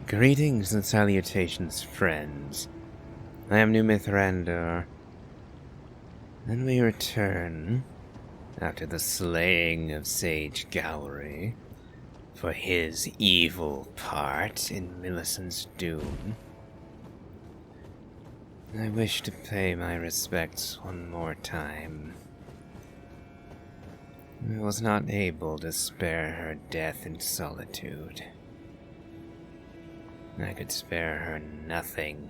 Greetings and salutations, friends. I am New Mithrandor, and we return after the slaying of Sage Gowry for his evil part in Millicent's doom. I wish to pay my respects one more time. I was not able to spare her death in solitude. I could spare her nothing,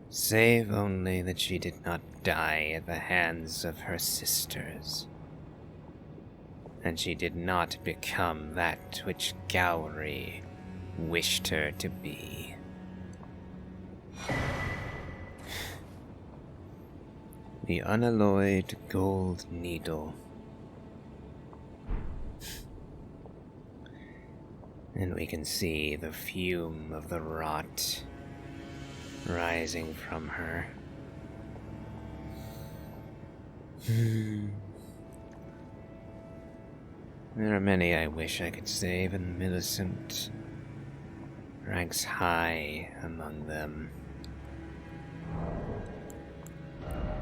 save only that she did not die at the hands of her sisters. And she did not become that which Gowry wished her to be. The unalloyed gold needle. And we can see the fume of the rot rising from her. There are many I wish I could save, and Millicent ranks high among them.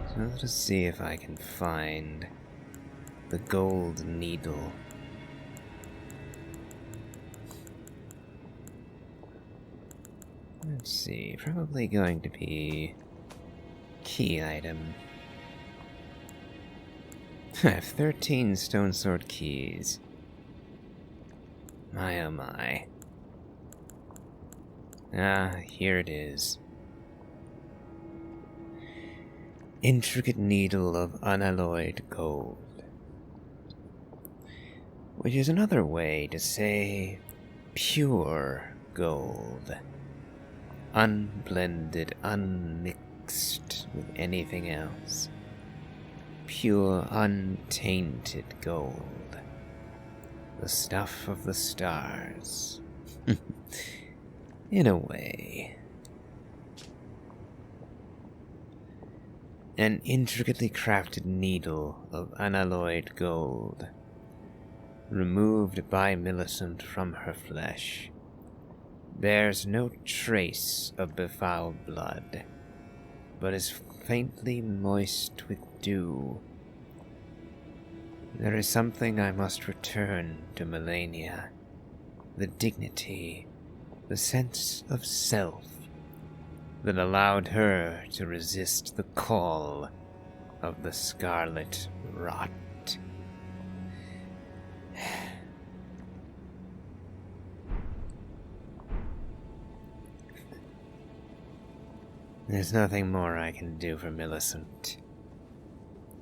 So let us see if I can find the gold needle. Let's see, probably going to be key item. I have 13 stone sword keys. My oh my. Ah, here it is. Intricate needle of unalloyed gold. Which is another way to say pure gold. Unblended, unmixed with anything else. Pure, untainted gold. The stuff of the stars. In a way. An intricately crafted needle of unalloyed gold, removed by Millicent from her flesh, bears no trace of befouled blood, but is faintly moist with dew. There is something I must return to Malenia, the dignity, the sense of self that allowed her to resist the call of the scarlet rot. There's nothing more I can do for Millicent.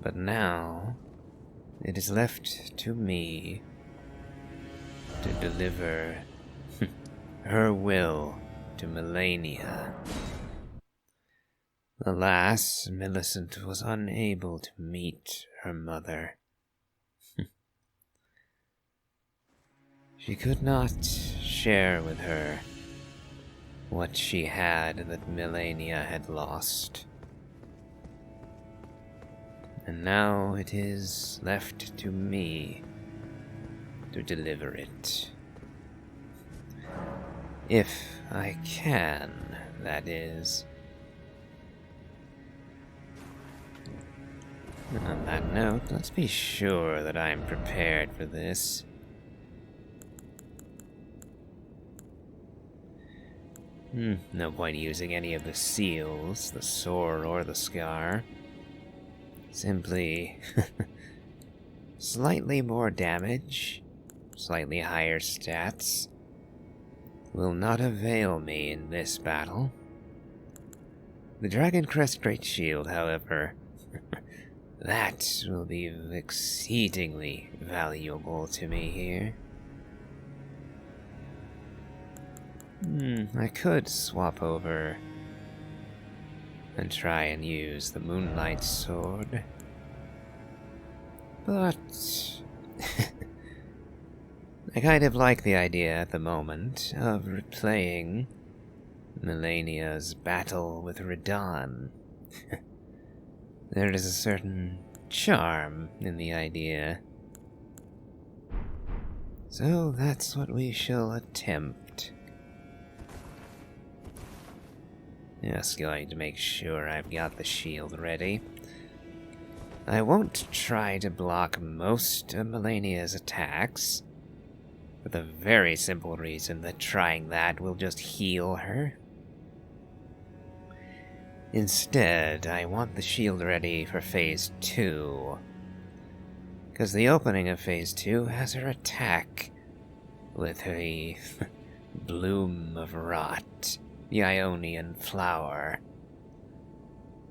But now, it is left to me to deliver her will to Malenia. Alas, Millicent was unable to meet her mother. She could not share with her what she had that Malenia had lost. And now it is left to me to deliver it. If I can, that is. On that note, let's be sure that I am prepared for this. No point using any of the seals, the sword, or the scar. Simply slightly more damage, slightly higher stats, will not avail me in this battle. The Dragon Crest Great Shield, however, that will be exceedingly valuable to me here. I could swap over and try and use the Moonlight Sword, but I kind of like the idea at the moment of replaying Malenia's battle with Radahn. There is a certain charm in the idea. So that's what we shall attempt. Just going to make sure I've got the shield ready. I won't try to block most of Malenia's attacks, for the very simple reason that trying that will just heal her. Instead, I want the shield ready for Phase 2, because the opening of Phase 2 has her attack with a Bloom of Rot, the Ionian flower.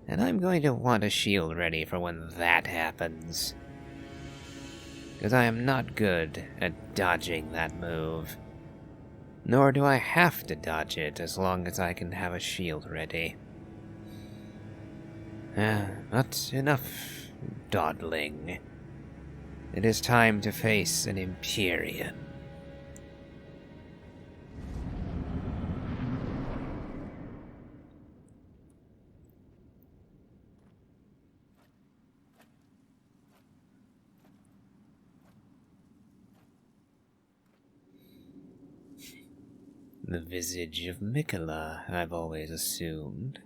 And I'm going to want a shield ready for when that happens, because I am not good at dodging that move. Nor do I have to dodge it as long as I can have a shield ready. But enough dawdling. It is time to face an Empyrean. The visage of Mikola, I've always assumed.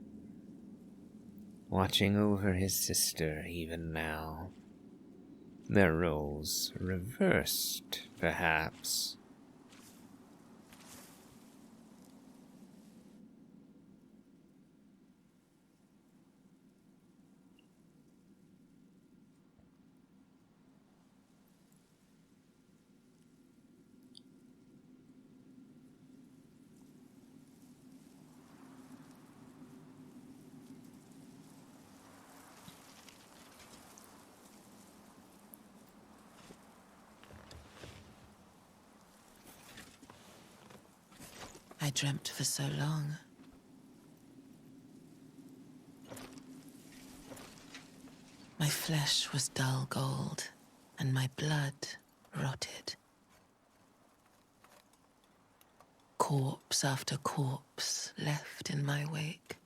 Watching over his sister even now. Their roles reversed, perhaps. I dreamt for so long. My flesh was dull gold, and my blood rotted. Corpse after corpse left in my wake.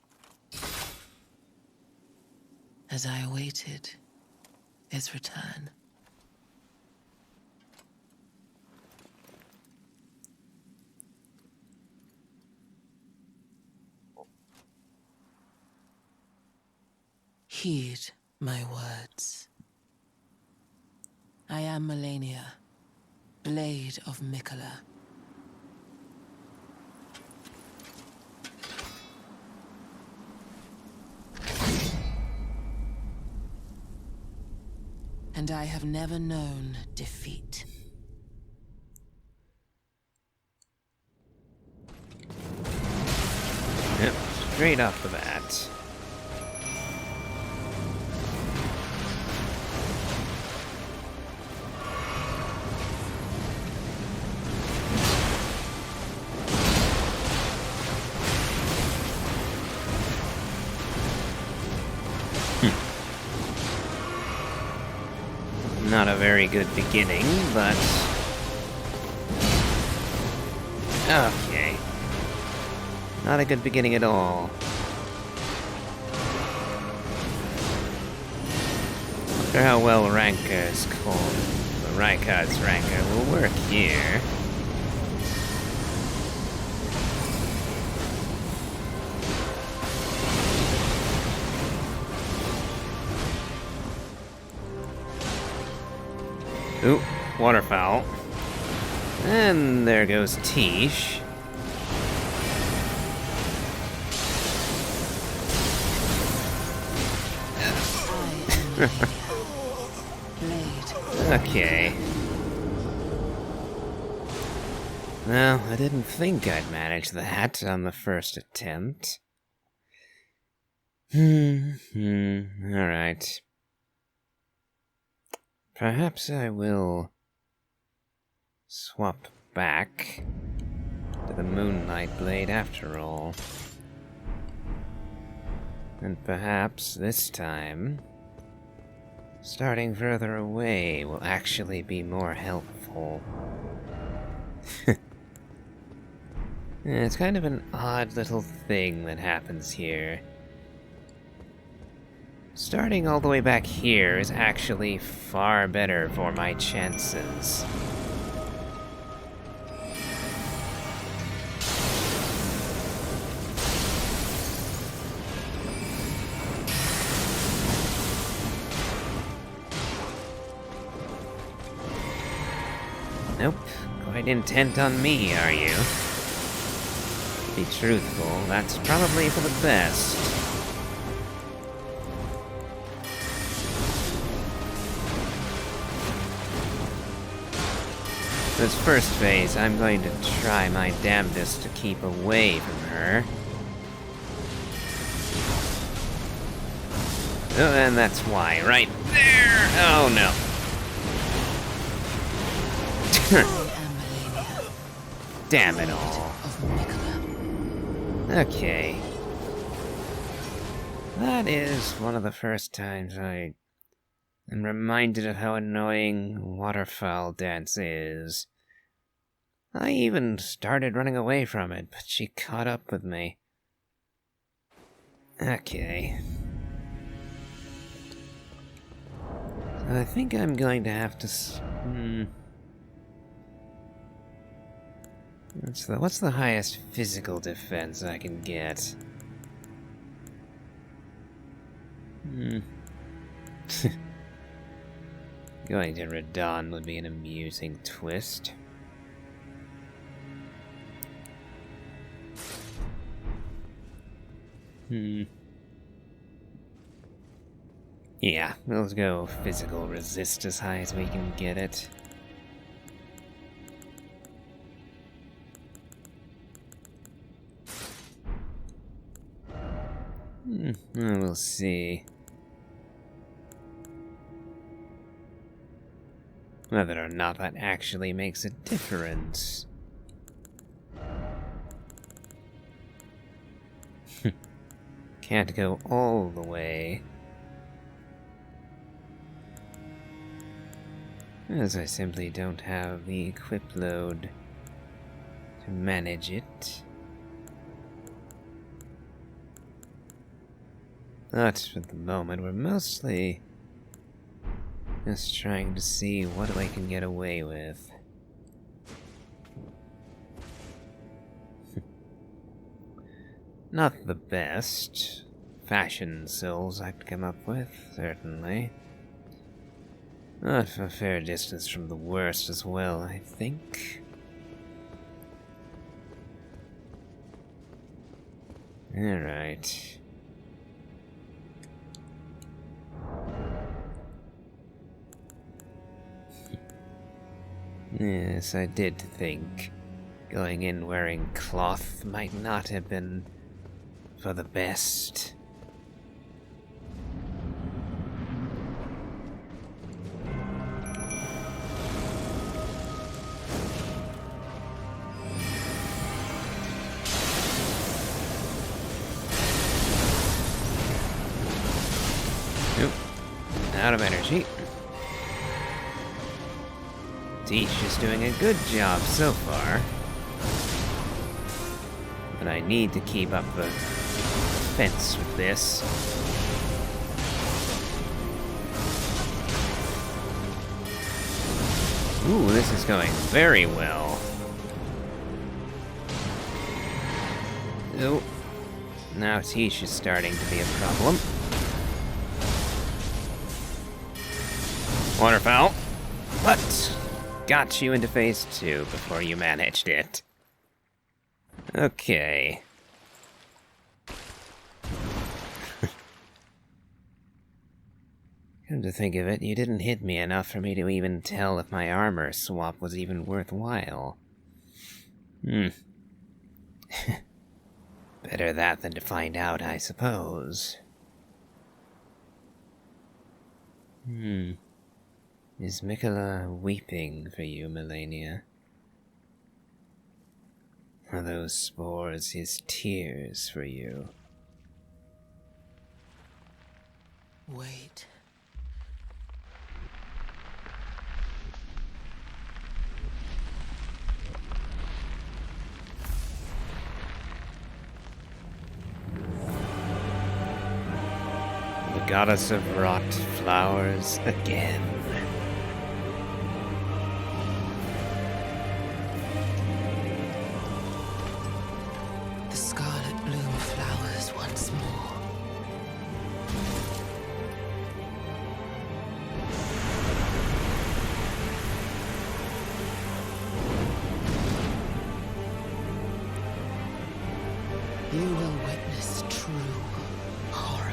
As I awaited his return. Heed my words. I am Malenia, Blade of Mikola. And I have never known defeat. Yep, straight off the bat. Not a very good beginning, but... okay. Not a good beginning at all. Wonder how well Ranka's called. Rykard's Ranka will work here. Ooh, waterfowl. And there goes Tish. Okay. Well, I didn't think I'd manage that on the first attempt. Alright. Perhaps I will swap back to the Moonlight Blade after all. And perhaps this time, starting further away will actually be more helpful. It's kind of an odd little thing that happens here. Starting all the way back here is actually far better for my chances. quite intent on me, are you? To be truthful, that's probably for the best. This first phase, I'm going to try my damnedest to keep away from her. Oh, and that's why, right there! Oh no. Damn it all. Okay. That is one of the first times I am reminded of how annoying waterfowl dance is. I even started running away from it, but she caught up with me. Okay. I think I'm going to have to... What's the highest physical defense I can get? Going to Radon would be an amusing twist. Yeah, let's go physical resist as high as we can get it. We'll see. Whether or not that actually makes a difference. Can't go all the way. As I simply don't have the equip load to manage it. But for the moment, we're mostly just trying to see what I can get away with. Not the best fashion sills I could come up with, certainly. But a fair distance from the worst as well, I think. Alright. Yes, I did think going in wearing cloth might not have been for the best. Nope. Out of energy. Teach is doing a good job so far. But I need to keep up the fence with this. Ooh, this is going very well. Oh, now Teach is starting to be a problem. Waterfowl. What? Got you into phase 2 before you managed it. Okay. Come to think of it, you didn't hit me enough for me to even tell if my armor swap was even worthwhile. Better that than to find out, I suppose. Is Mikola weeping for you, Malenia? Are those spores his tears for you? Wait. The goddess of rot flowers again. The scarlet bloom flowers once more. You will witness true horror.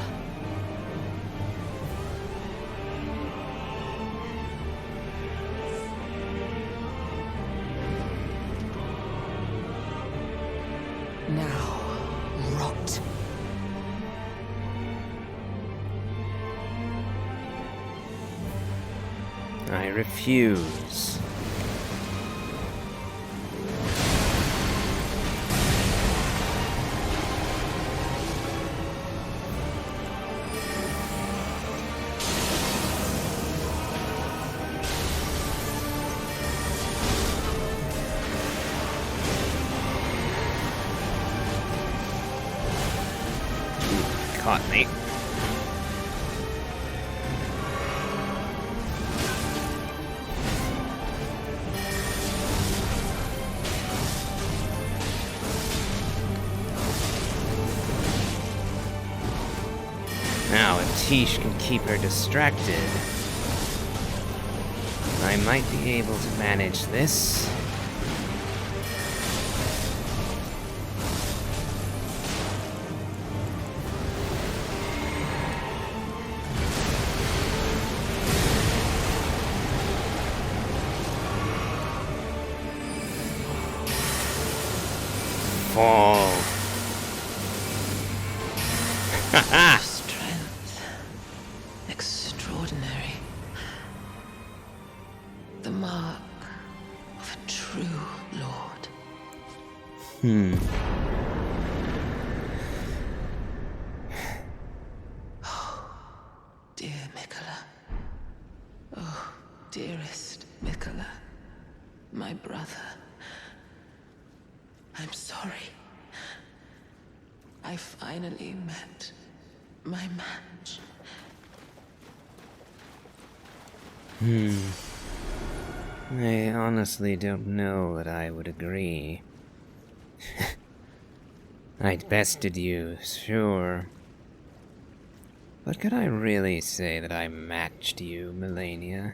Now, rot. I refuse. Caught me. Now, if Tish can keep her distracted, I might be able to manage this. Fall. Haha! Strength. Extraordinary. The mark of a true lord. Dear Mikola. Oh, dearest Mikola. My brother. I'm sorry. I finally met my match. I honestly don't know that I would agree. I'd bested you, sure. But could I really say that I matched you, Malenia?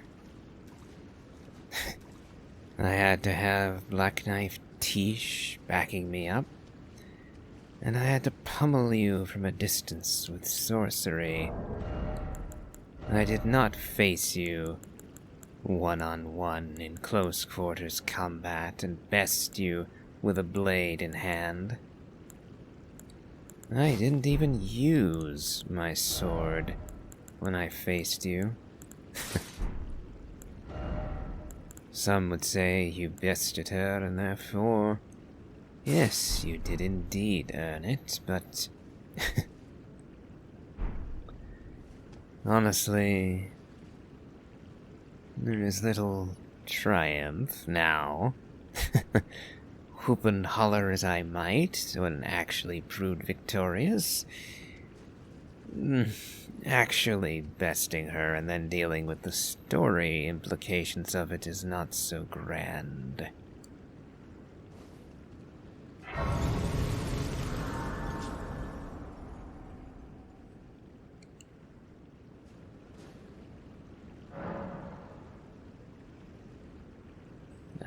I had to have Black Knife Tish backing me up, and I had to pummel you from a distance with sorcery. I did not face you one-on-one in close quarters combat and best you with a blade in hand. I didn't even use my sword when I faced you. Some would say you bested her, and therefore, yes, you did indeed earn it, but honestly, there is little triumph now. Whoop and holler as I might when actually proved victorious. Actually besting her and then dealing with the story implications of it is not so grand.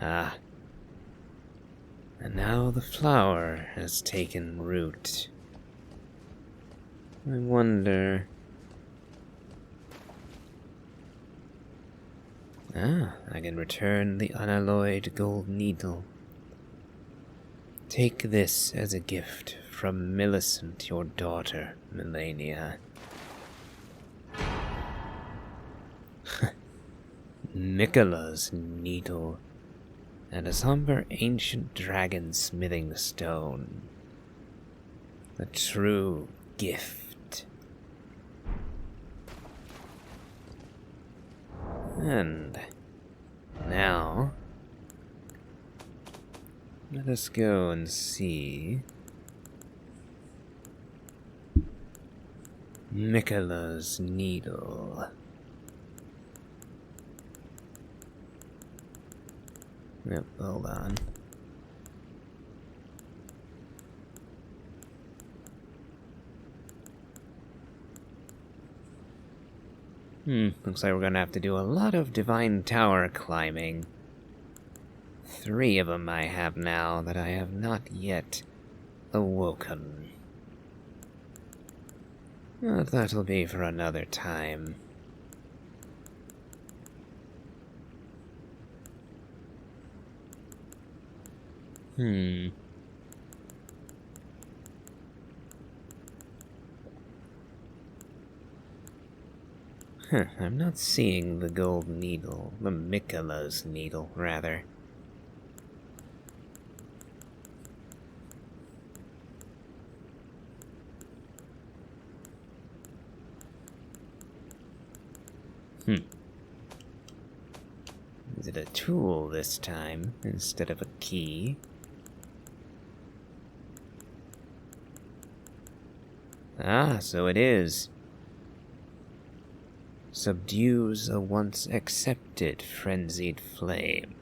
Ah. And now the flower has taken root. I wonder... I can return the unalloyed gold needle. Take this as a gift from Millicent, your daughter, Malenia. Mikola's needle, and a somber ancient dragon smithing stone. A true gift. And now, let us go and see Mikola's needle. Yep, hold on. Looks like we're gonna have to do a lot of Divine Tower climbing. 3 of them I have now that I have not yet awoken. But that'll be for another time. I'm not seeing the gold needle. The Mikola's needle, rather. Is it a tool this time, instead of a key? Ah, so it is. Subdues a once accepted frenzied flame.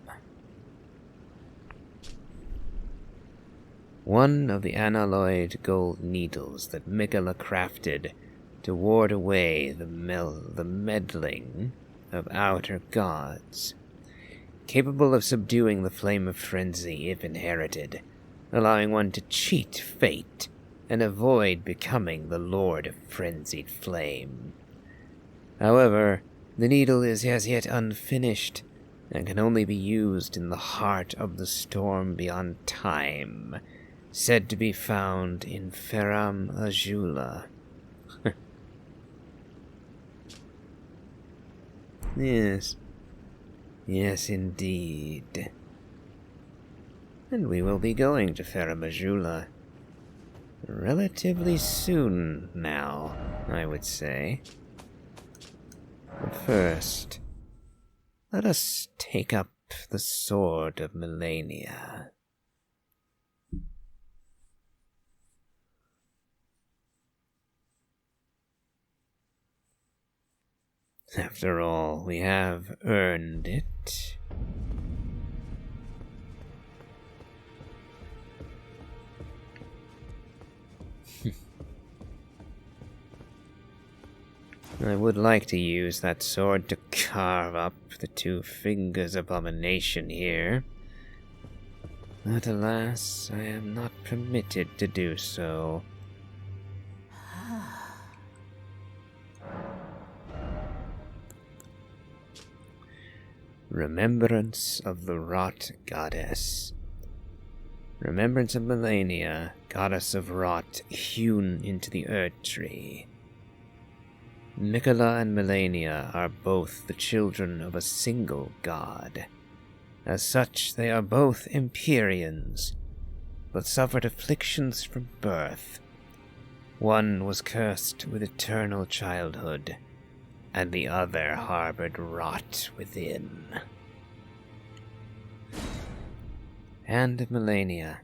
One of the unalloyed gold needles that Mikola crafted to ward away the meddling of outer gods, capable of subduing the flame of frenzy if inherited, allowing one to cheat fate and avoid becoming the Lord of Frenzied Flame. However, the needle is as yet unfinished, and can only be used in the heart of the storm beyond time, said to be found in Ferram Ajula. Yes, indeed. And we will be going to Ferram Ajula relatively soon now, I would say. But first, let us take up the sword of Malenia. After all, we have earned it. I would like to use that sword to carve up the two fingers abomination here. But alas, I am not permitted to do so. Remembrance of the Rot Goddess. Remembrance of Malenia, goddess of rot, hewn into the Erdtree. Mikola and Malenia are both the children of a single god. As such, they are both Empyreans, but suffered afflictions from birth. One was cursed with eternal childhood, and the other harbored rot within. Hand of Malenia.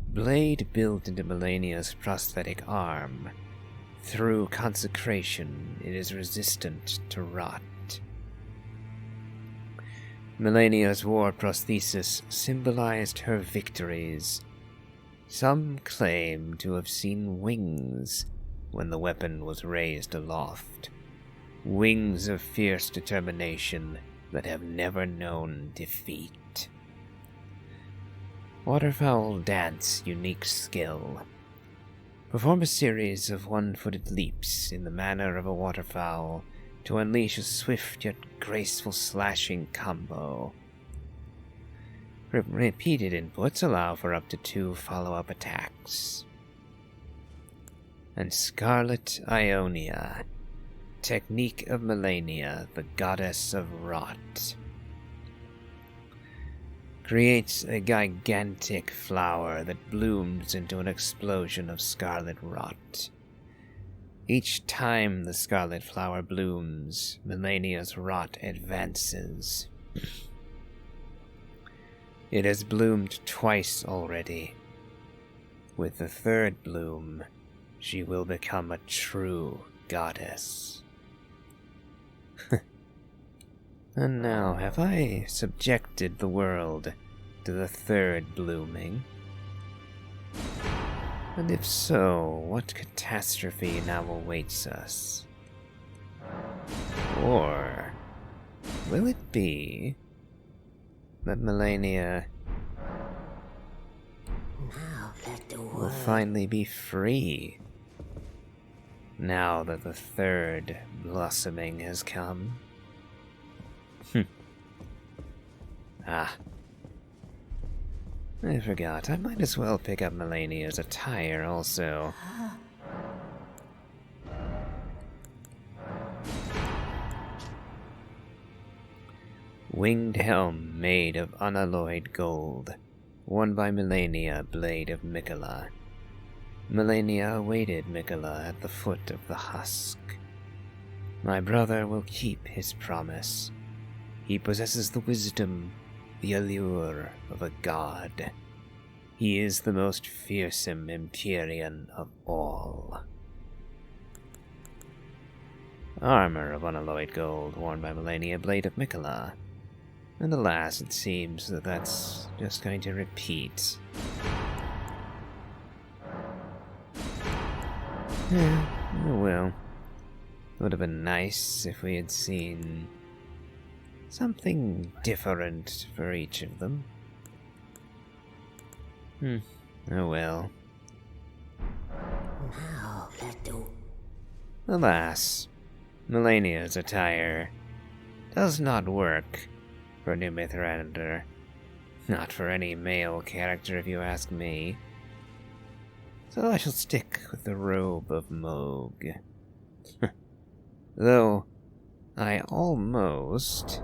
Blade built into Malenia's prosthetic arm. Through consecration, it is resistant to rot. Malenia's war prosthesis symbolized her victories. Some claim to have seen wings when the weapon was raised aloft. Wings of fierce determination that have never known defeat. Waterfowl dance unique skill. Perform a series of one-footed leaps in the manner of a waterfowl to unleash a swift yet graceful slashing combo. Repeated inputs allow for up to 2 follow-up attacks. And Scarlet Ionia, technique of Malenia, the goddess of rot. Creates a gigantic flower that blooms into an explosion of scarlet rot. Each time the scarlet flower blooms, Malenia's rot advances. It has bloomed twice already. With the third bloom, she will become a true goddess. And now, have I subjected the world to the third blooming? And if so, what catastrophe now awaits us? Or will it be that Malenia Now let the will will finally be free. Now that the third blossoming has come. Ah. I forgot, I might as well pick up Malenia's attire also. Winged helm made of unalloyed gold, worn by Malenia, blade of Mikola. Malenia awaited Mikola at the foot of the husk. My brother will keep his promise. He possesses the wisdom, the allure of a god. He is the most fearsome Empyrean of all. Armor of unalloyed gold, worn by Malenia, blade of Mikola. And alas, it seems that that's just going to repeat. Oh well. Would have been nice if we had seen something different for each of them. Oh well. Alas, Malenia's attire does not work for New Mithrander. Not for any male character, if you ask me. So I shall stick with the robe of Moog. Though I almost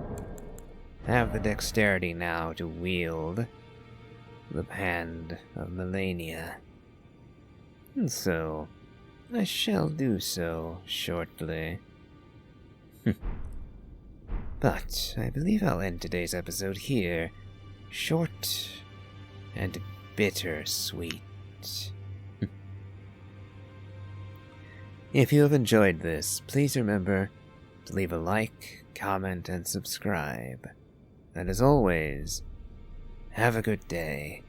have the dexterity now to wield the hand of Malenia. And so I shall do so shortly. But I believe I'll end today's episode here. Short and bittersweet. If you have enjoyed this, please remember to leave a like, comment, and subscribe. And as always, have a good day.